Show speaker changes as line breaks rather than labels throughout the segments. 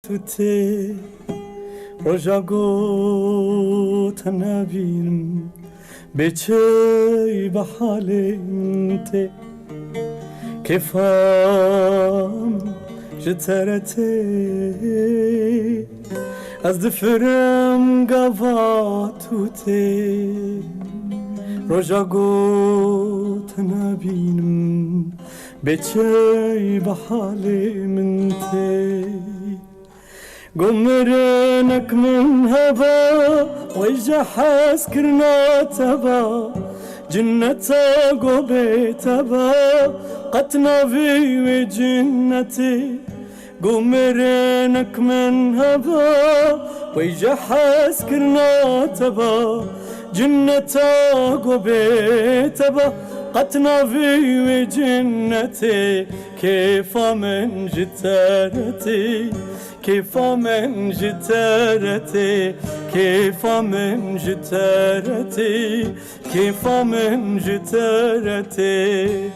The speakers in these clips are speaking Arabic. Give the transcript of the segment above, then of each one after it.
توتي رجا قوت نبينم بچه بحالي انت كيفام جترتي از دفرم قواتوتي رجا قوت نبينم بچه بحالي منتي قمرنك من هبا ويجحس كرنا تبا جنتا قوبي تبا قتنا في وجنتي قمرنك من هبا ويجحس كرنا تبا جنتا قوبي تبا قتنا في وجنتي كيف من جترتي كيف من جترتي كيف من جترتي كيف من جترتي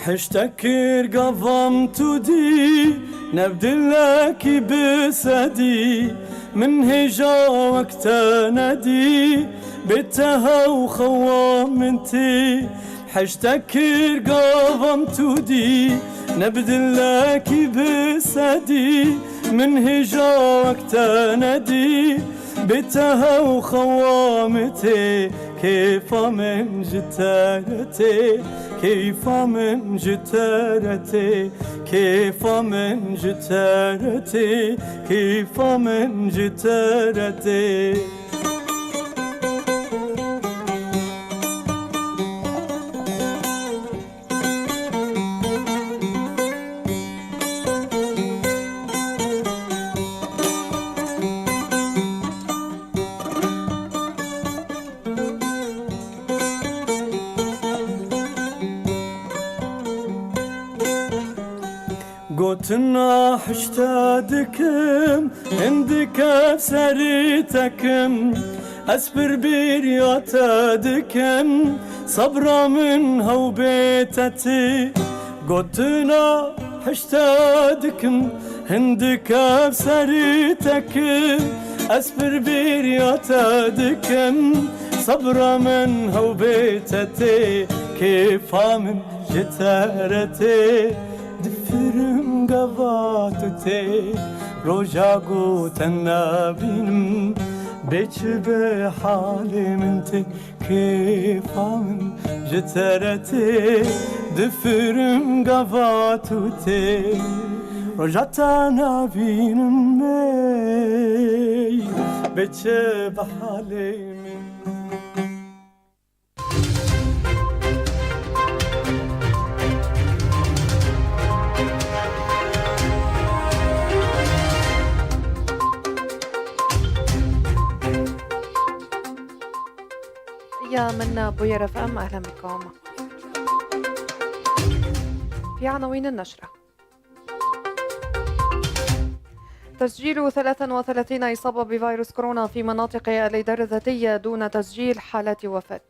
حشتكر قضم تودي نبدلك بسدي من هجا وقت ندي بتها وخوامنتي حشتكر قضم تودي نبدلك بسدي من هجا وقت ندي بتها وخوامتي كيف من جترتي كيف من جترتي كيف من جترتي كيف من جترتي قوتنا حشتادكم عندك بسريتكم أسبر برياتادكم صبرا من هو بيتتي قوتنا حشتادكم عندك بسريتكم أسبر برياتادكم صبرا من هو بيتتي كيف من جترتي دفرم قواتتي رجا قوت النبينم بيش بحالي منتي كيف من جترتي دفرم قواتتي رجعت نبينم بيش بحالي منتي
من بوير اف ام. اهلا بكم في عناوين النشرة. تسجيل 33 إصابة بفيروس كورونا في مناطق الإدارة الذاتية دون تسجيل حالات وفاة.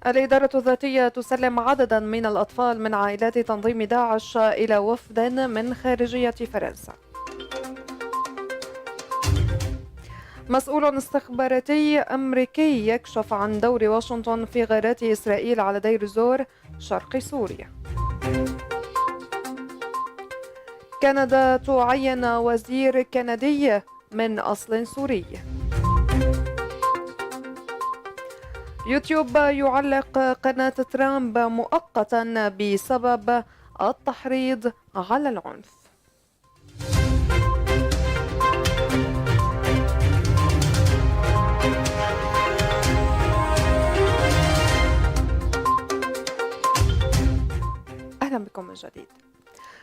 الإدارة الذاتية تسلم عددا من الأطفال من عائلات تنظيم داعش إلى وفد من خارجية فرنسا. مسؤول استخباراتي أمريكي يكشف عن دور واشنطن في غارات إسرائيل على دير الزور شرق سوريا. كندا تعين وزير كندي من أصل سوري. يوتيوب يعلق قناة ترامب مؤقتا بسبب التحريض على العنف. أهلا بكم من جديد.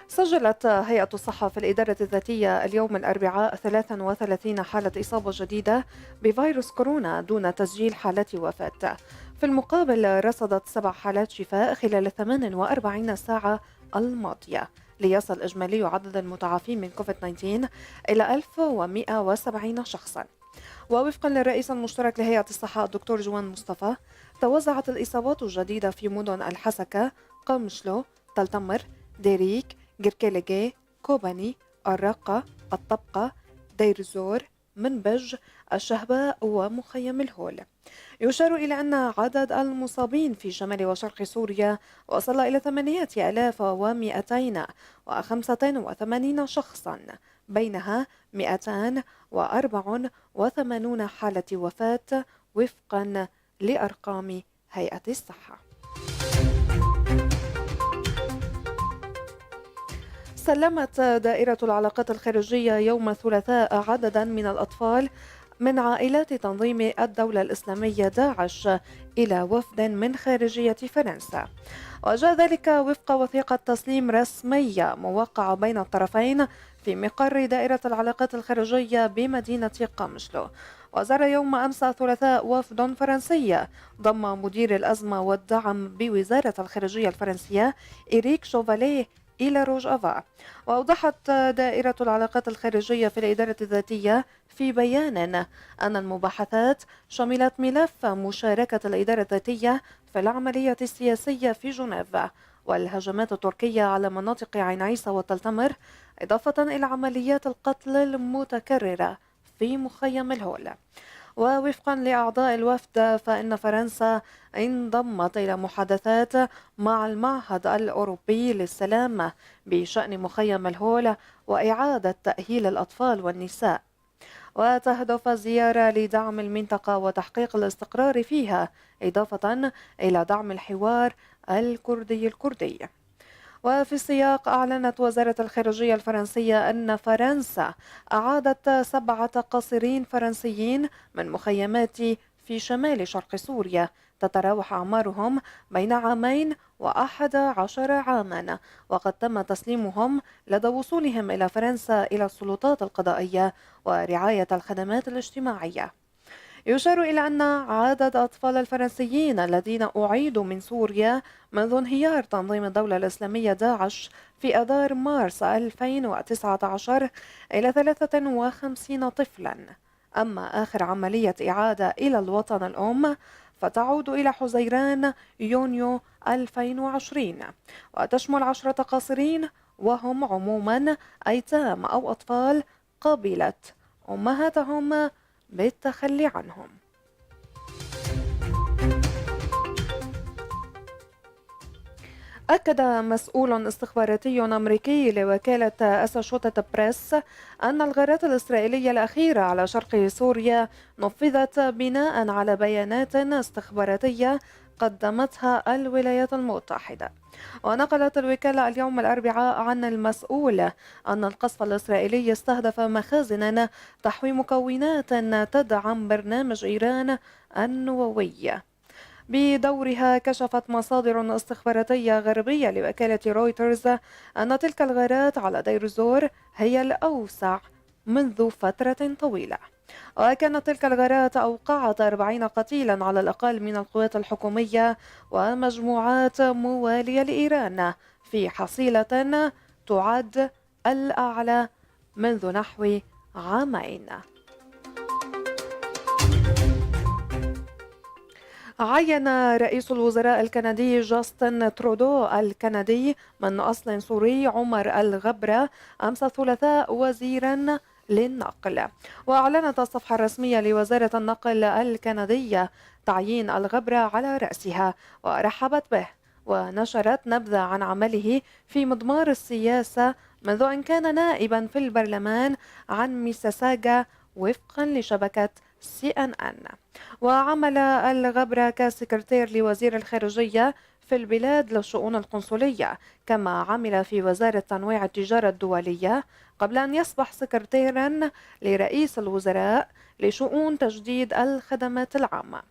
سجلت هيئة الصحة في الإدارة الذاتية اليوم الأربعاء 33 حالة إصابة جديدة بفيروس كورونا دون تسجيل حالة وفاة. في المقابل رصدت 7 حالات شفاء خلال 48 ساعة الماضية، ليصل إجمالي عدد المتعافين من كوفيد-19 إلى 1170 شخصاً. ووفقا للرئيس المشترك لهيئة الصحة الدكتور جوان مصطفى، توزعت الإصابات الجديدة في مدن الحسكة، قامشلو، تلتمر، ديريك، جركيليجي، كوباني، الرقة، الطبقة، دير الزور، منبج، الشهباء ومخيم الهول. يشار إلى أن عدد المصابين في شمال وشرق سوريا وصل إلى 8285 شخصا، بينها 284 حالة وفاة وفقا لأرقام هيئة الصحة. سلمت دائرة العلاقات الخارجية يوم الثلاثاء عددا من الأطفال من عائلات تنظيم الدولة الإسلامية داعش إلى وفد من خارجية فرنسا، وجاء ذلك وفق وثيقة تسليم رسمية موقعة بين الطرفين في مقر دائرة العلاقات الخارجية بمدينة قامشلو. وزار يوم أمس الثلاثاء وفد فرنسي ضم مدير الأزمة والدعم بوزارة الخارجية الفرنسية إريك شوفاليه إلى روجافا. وأوضحت دائرة العلاقات الخارجية في الإدارة الذاتية في بيان أن المباحثات شملت ملف مشاركة الإدارة الذاتية في العملية السياسية في جنيف والهجمات التركية على مناطق عين عيسى وتلتمر، إضافة إلى عمليات القتل المتكررة في مخيم الهول. ووفقا لأعضاء الوفد فإن فرنسا انضمت إلى محادثات مع المعهد الأوروبي للسلام بشأن مخيم الهول وإعادة تأهيل الأطفال والنساء، وتهدف الزيارة لدعم المنطقة وتحقيق الاستقرار فيها، إضافة إلى دعم الحوار الكردي. وفي السياق أعلنت وزارة الخارجية الفرنسية أن فرنسا أعادت 7 قاصرين فرنسيين من مخيمات في شمال شرق سوريا تتراوح أعمارهم بين 2 و11 عاما، وقد تم تسليمهم لدى وصولهم إلى فرنسا إلى السلطات القضائية ورعاية الخدمات الاجتماعية. يشار إلى أن عدد الأطفال الفرنسيين الذين أعيدوا من سوريا منذ انهيار تنظيم الدولة الإسلامية داعش في آذار مارس 2019 إلى 53 طفلا. أما آخر عملية إعادة إلى الوطن الأم فتعود إلى حزيران يونيو 2020 وتشمل 10 قاصرين، وهم عموما أيتام أو أطفال قبلت أمهاتهم بالتخلي عنهم. أكد مسؤول استخباراتي أمريكي لوكالة أسوشيتد بريس أن الغارات الإسرائيلية الأخيرة على شرق سوريا نفذت بناء على بيانات استخباراتية قدمتها الولايات المتحدة. ونقلت الوكالة اليوم الأربعاء عن المسؤول أن القصف الإسرائيلي استهدف مخازن تحوي مكونات تدعم برنامج إيران النووي. بدورها كشفت مصادر استخباراتية غربية لوكالة رويترز أن تلك الغارات على دير الزور هي الأوسع منذ فترة طويلة، وكانت تلك الغارات أوقعت 40 قتيلا على الأقل من القوات الحكومية ومجموعات موالية لإيران في حصيلة تعد الأعلى منذ نحو عامين. عين رئيس الوزراء الكندي جاستن ترودو الكندي من أصل سوري عمر الغبرة أمس الثلاثاء وزيرا للنقل. وأعلنت الصفحة الرسمية لوزارة النقل الكندية تعيين الغبرة على رأسها ورحبت به، ونشرت نبذة عن عمله في مضمار السياسة منذ أن كان نائبا في البرلمان عن ميسيساغا وفقا لشبكة CNN. وعمل الغبرة كسكرتير لوزير الخارجية في البلاد للشؤون القنصلية، كما عمل في وزارة تنويع التجارة الدولية قبل أن يصبح سكرتيرا لرئيس الوزراء لشؤون تجديد الخدمات العامة.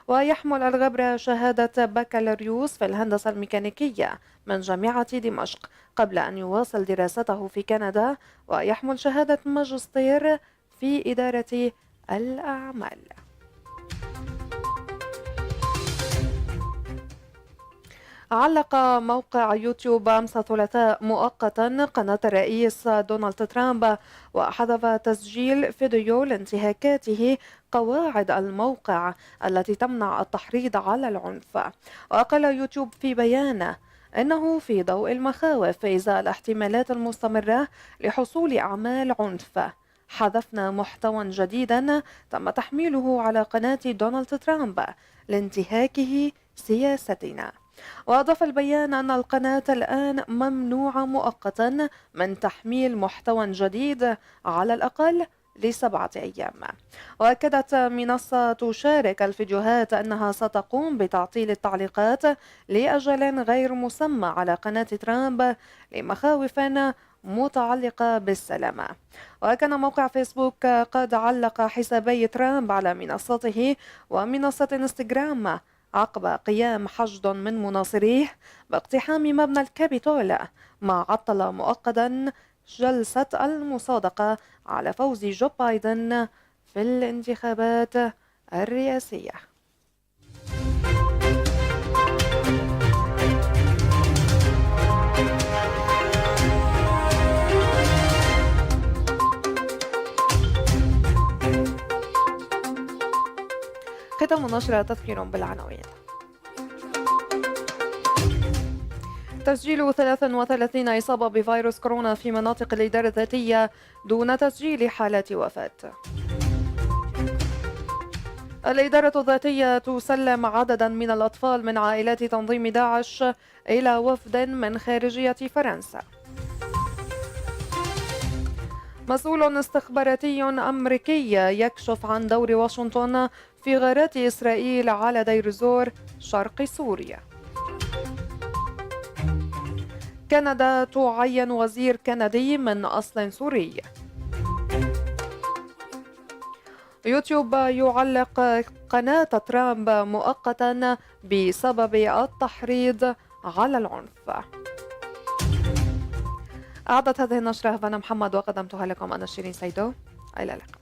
ويحمل الغبرة شهادة بكالوريوس في الهندسة الميكانيكية من جامعة دمشق قبل أن يواصل دراسته في كندا، ويحمل شهادة ماجستير في إدارة الأعمال. علق موقع يوتيوب أمس الثلاثاء مؤقتا قناة الرئيس دونالد ترامب، وحذف تسجيل فيديو لانتهاكاته قواعد الموقع التي تمنع التحريض على العنف. وقال يوتيوب في بيان إنه في ضوء المخاوف إزاء الاحتمالات المستمرة لحصول أعمال عنف، حذفنا محتوى جديدا تم تحميله على قناة دونالد ترامب لانتهاكه سياستنا. وأضاف البيان أن القناة الآن ممنوعة مؤقتا من تحميل محتوى جديد على الأقل ل7 أيام. وأكدت منصة تشارك الفيديوهات أنها ستقوم بتعطيل التعليقات لأجل غير مسمى على قناة ترامب لمخاوف متعلقة بالسلامة. وكان موقع فيسبوك قد علق حسابي ترامب على منصته ومنصة انستغرام عقب قيام حشد من مناصريه باقتحام مبنى الكابيتول، ما عطل مؤقتا جلسة المصادقة على فوز جو بايدن في الانتخابات الرئاسية. ختام النشرة تذكير بالعناوين. تسجيل 33 إصابة بفيروس كورونا في مناطق الإدارة الذاتية دون تسجيل حالات وفاة. الإدارة الذاتية تسلم عددا من الأطفال من عائلات تنظيم داعش إلى وفد من خارجية فرنسا. مسؤول استخباراتي أمريكي يكشف عن دور واشنطن في غارات إسرائيل على دير زور شرق سوريا. كندا تعين وزير كندي من أصل سوري. يوتيوب يعلق قناة ترامب مؤقتا بسبب التحريض على العنف. أعدت هذه النشرة هفانا محمد وقدمتها لكم أنا شيرين سيدو. إلى اللقاء.